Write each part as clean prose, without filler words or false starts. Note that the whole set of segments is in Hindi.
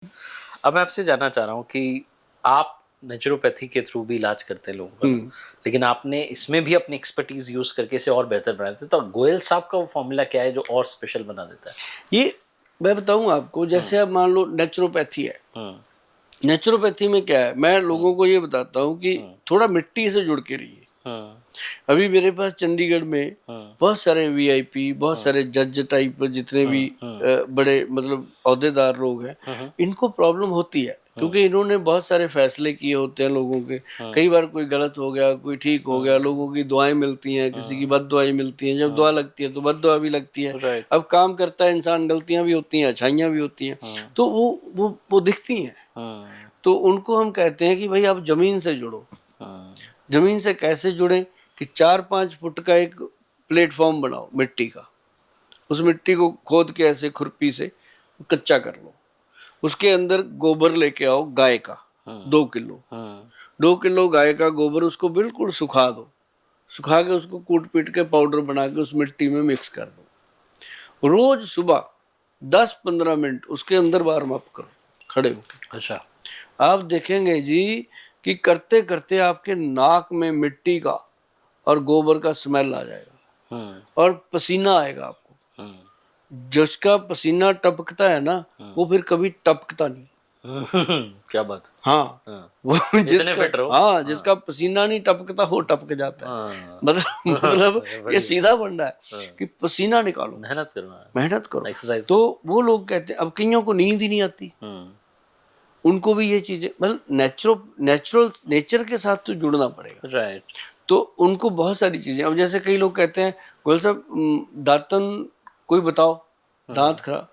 अब मैं आपसे जानना चाह रहा हूँ कि आप नेचुरोपैथी के थ्रू भी इलाज करते हैं लोगों का ना, लेकिन आपने इसमें भी अपनी एक्सपर्टीज यूज करके इसे और बेहतर बना देते, तो गोयल साहब का वो फॉर्मूला क्या है जो और स्पेशल बना देता है? ये मैं बताऊं आपको, जैसे अब मान लो नेचुरोपैथी है। नेचुरोपैथी में क्या है, मैं लोगों को ये बताता हूँ कि थोड़ा मिट्टी से जुड़ के रहिए। अभी मेरे पास चंडीगढ़ में बहुत सारे वीआईपी, बहुत सारे जज टाइप जितने भी बड़े मतलब औहदेदार लोग हैं, इनको प्रॉब्लम होती है क्योंकि इन्होंने बहुत सारे फैसले किए होते हैं लोगों के। कई बार कोई गलत हो गया, कोई ठीक हो गया, लोगों की दुआएं मिलती हैं, किसी की बद दुआएं मिलती हैं। जब दुआ लगती है तो बद दुआ भी लगती है। अब काम करता है इंसान, गलतियां भी होती हैं, अच्छाइयां भी होती हैं, तो वो दिखती हैं। तो उनको हम कहते हैं कि भाई आप जमीन से जुड़ो। जमीन से कैसे जुड़े कि 4-5 फुट का एक प्लेटफॉर्म बनाओ मिट्टी का। उस मिट्टी को खोद के ऐसे खुरपी से कच्चा कर लो। उसके अंदर गोबर लेके आओ गाय का 2 किलो। 2 किलो गाय का गोबर, उसको बिल्कुल सुखा दो। सुखा के उसको कूट पीट के पाउडर बना के उस मिट्टी में मिक्स कर दो। रोज सुबह 10-15 मिनट उसके अंदर वार्म अप करो खड़े होकर। अच्छा। आप देखेंगे जी कि करते करते आपके नाक में मिट्टी का और गोबर का स्मेल आ जाएगा और पसीना आएगा आपको। जिसका पसीना टपकता है ना, वो फिर कभी टपकता नहीं। क्या बात। हाँ, वो जिसका हाँ। पसीना नहीं टपकता वो टपक जाता है। हाँ। मतलब ये सीधा फंडा है कि पसीना निकालो, मेहनत करना, मेहनत करो। एक्सरसाइज। तो वो लोग कहते हैं, अब कईयों को नींद ही नहीं आती, उनको भी ये चीजें मतलब नेचर के साथ तो जुड़ना पड़ेगा। राइट। तो उनको बहुत सारी चीजें, अब जैसे कई लोग कहते हैं गोयल साहब दातन कोई बताओ, दांत खराब।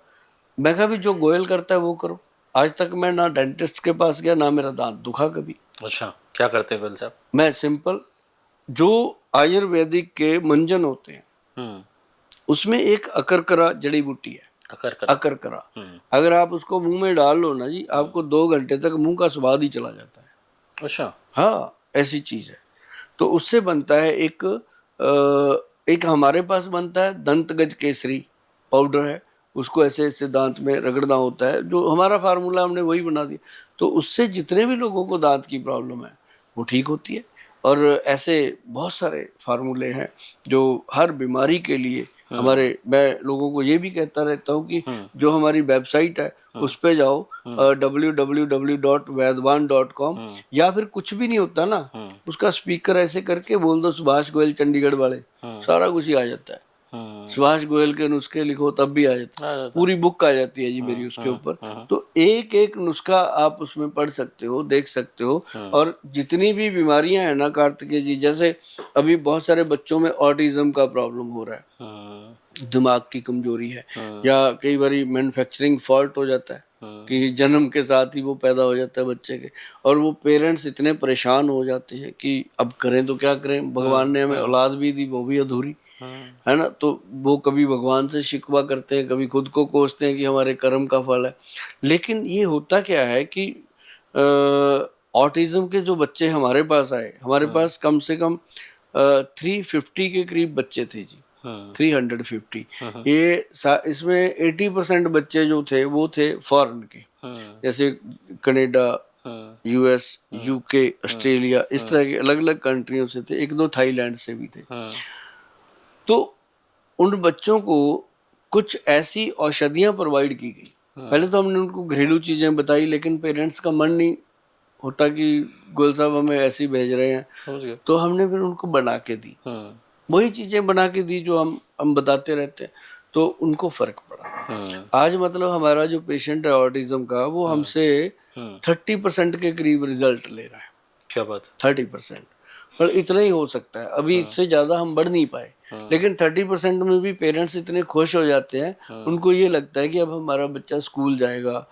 मैं कहा भी जो गोयल करता है वो करो। आज तक मैं ना डेंटिस्ट के पास गया, ना मेरा दांत दुखा कभी। अच्छा, क्या करते हैं गोयल साहब? मैं सिंपल जो आयुर्वेदिक के मंजन होते हैं उसमें एक अकरकरा जड़ी बूटी है, अकरकरा। अगर आप उसको मुंह में डाल लो ना जी, आपको 2 घंटे तक मुंह का स्वाद ही चला जाता है। अच्छा। हाँ, ऐसी चीज है। तो उससे बनता है एक हमारे पास बनता है दंतगज केसरी पाउडर है। उसको ऐसे ऐसे दांत में रगड़ना होता है, जो हमारा फार्मूला हमने वही बना दिया। तो उससे जितने भी लोगों को दांत की प्रॉब्लम है वो ठीक होती है। और ऐसे बहुत सारे फार्मूले हैं जो हर बीमारी के लिए हमारे, मैं लोगों को ये भी कहता रहता हूँ कि जो हमारी वेबसाइट है उस पे जाओ, www.vaidwan.com, या फिर कुछ भी नहीं होता ना, उसका स्पीकर ऐसे करके बोल दो सुभाष गोयल चंडीगढ़ वाले, सारा कुछ ही आ जाता है। सुभाष गोयल के नुस्खे लिखो तब भी आ जाता है, पूरी बुक आ जाती है जी मेरी उसके ऊपर। तो एक एक नुस्खा आप उसमें पढ़ सकते हो, देख सकते हो। और जितनी भी बीमारियां हैं ना कार्तिकेय जी, जैसे अभी बहुत सारे बच्चों में ऑटिज्म का प्रॉब्लम हो रहा है, दिमाग की कमजोरी है, या कई बार मैन्युफैक्चरिंग फॉल्ट हो जाता है कि जन्म के साथ ही वो पैदा हो जाता है बच्चे के, और वो पेरेंट्स इतने परेशान हो जाते हैं कि अब करें तो क्या करें, भगवान ने हमें औलाद भी दी वो भी अधूरी है ना। तो वो कभी भगवान से शिकवा करते हैं, कभी खुद को कोसते हैं कि हमारे कर्म का फल है। लेकिन ये होता क्या है कि ऑटिज्म के जो बच्चे हमारे पास आए, हमारे पास कम से कम 350 के करीब बच्चे थे जी, 350। ये इसमें 80% बच्चे जो थे वो थे फॉरेन के, जैसे कनाडा, यूएस, यूके, ऑस्ट्रेलिया, इस तरह के अलग अलग कंट्रियों से थे, 1-2 थाईलैंड से भी थे। तो उन बच्चों को कुछ ऐसी औषधियां प्रोवाइड की गई। पहले तो हमने उनको घरेलू चीजें बताई, लेकिन पेरेंट्स का मन नहीं होता कि गोयल साहब हमें ऐसे भेज रहे हैं, तो हमने फिर उनको बना के दी। वही चीजें बना के दी जो हम बताते रहते हैं, तो उनको फर्क पड़ा। आज मतलब हमारा जो पेशेंट है ऑटिज्म का, वो हमसे 30% के करीब रिजल्ट ले रहा है। क्या बात। 30%, पर इतना ही हो सकता है, अभी इससे ज्यादा हम बढ़ नहीं पाए। लेकिन 30% में भी पेरेंट्स इतने खुश हो जाते हैं, उनको ये लगता है कि अब हमारा बच्चा स्कूल जाएगा,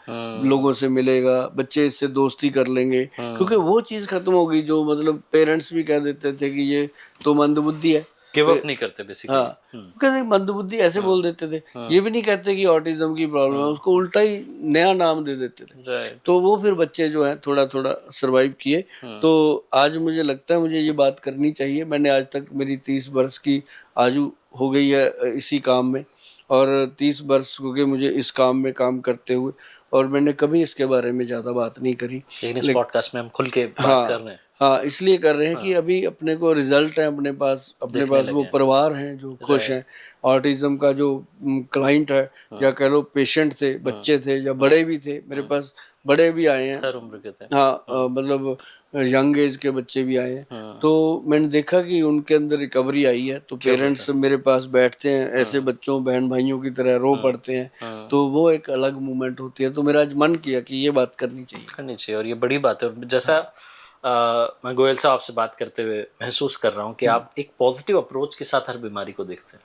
लोगों से मिलेगा, बच्चे इससे दोस्ती कर लेंगे, क्योंकि वो चीज खत्म हो गई जो मतलब पेरेंट्स भी कह देते थे कि ये तो मंदबुद्धि है, गिव अप नहीं करते बेसिकली। हाँ, कहते मंदबुद्धि ऐसे बोल देते थे। ये भी नहीं कहते कि ऑटिज्म की प्रॉब्लम है, उसको उल्टा ही नया नाम दे देते थे। तो वो फिर बच्चे जो है थोड़ा थोड़ा सरवाइव किए। तो आज मुझे लगता है मुझे ये बात करनी चाहिए। मैंने आज तक, मेरी 30 वर्ष की आयु हो गई है इसी काम में, और 30 वर्ष हो गए मुझे इस काम में काम करते हुए, और मैंने कभी इसके बारे में ज़्यादा बात नहीं करी। लेकिन इस पॉडकास्ट में हम खुल के बात हाँ कर रहे हैं, हाँ, इसलिए कर रहे हैं कि अभी अपने को रिजल्ट है, अपने दिखने पास लगे वो हैं। परिवार हैं जो खुश हैं। ऑटिज्म का जो क्लाइंट है, या कह लो पेशेंट थे, बच्चे थे या बड़े भी थे, मेरे पास बड़े भी आए हैं। हर उम्र के थे। हाँ मतलब यंग एज के बच्चे भी आए हैं। तो मैंने देखा कि उनके अंदर रिकवरी आई है। तो पेरेंट्स मेरे पास बैठते हैं ऐसे बच्चों बहन भाइयों की तरह रो पड़ते हैं, तो वो एक अलग मोमेंट होती है। तो मेरा आज मन किया कि ये बात करनी चाहिए। और ये बड़ी बात है। और जैसा मैं गोयल साहब से बात करते हुए महसूस कर रहा हूँ कि आप एक पॉजिटिव अप्रोच के साथ हर बीमारी को देखते हैं।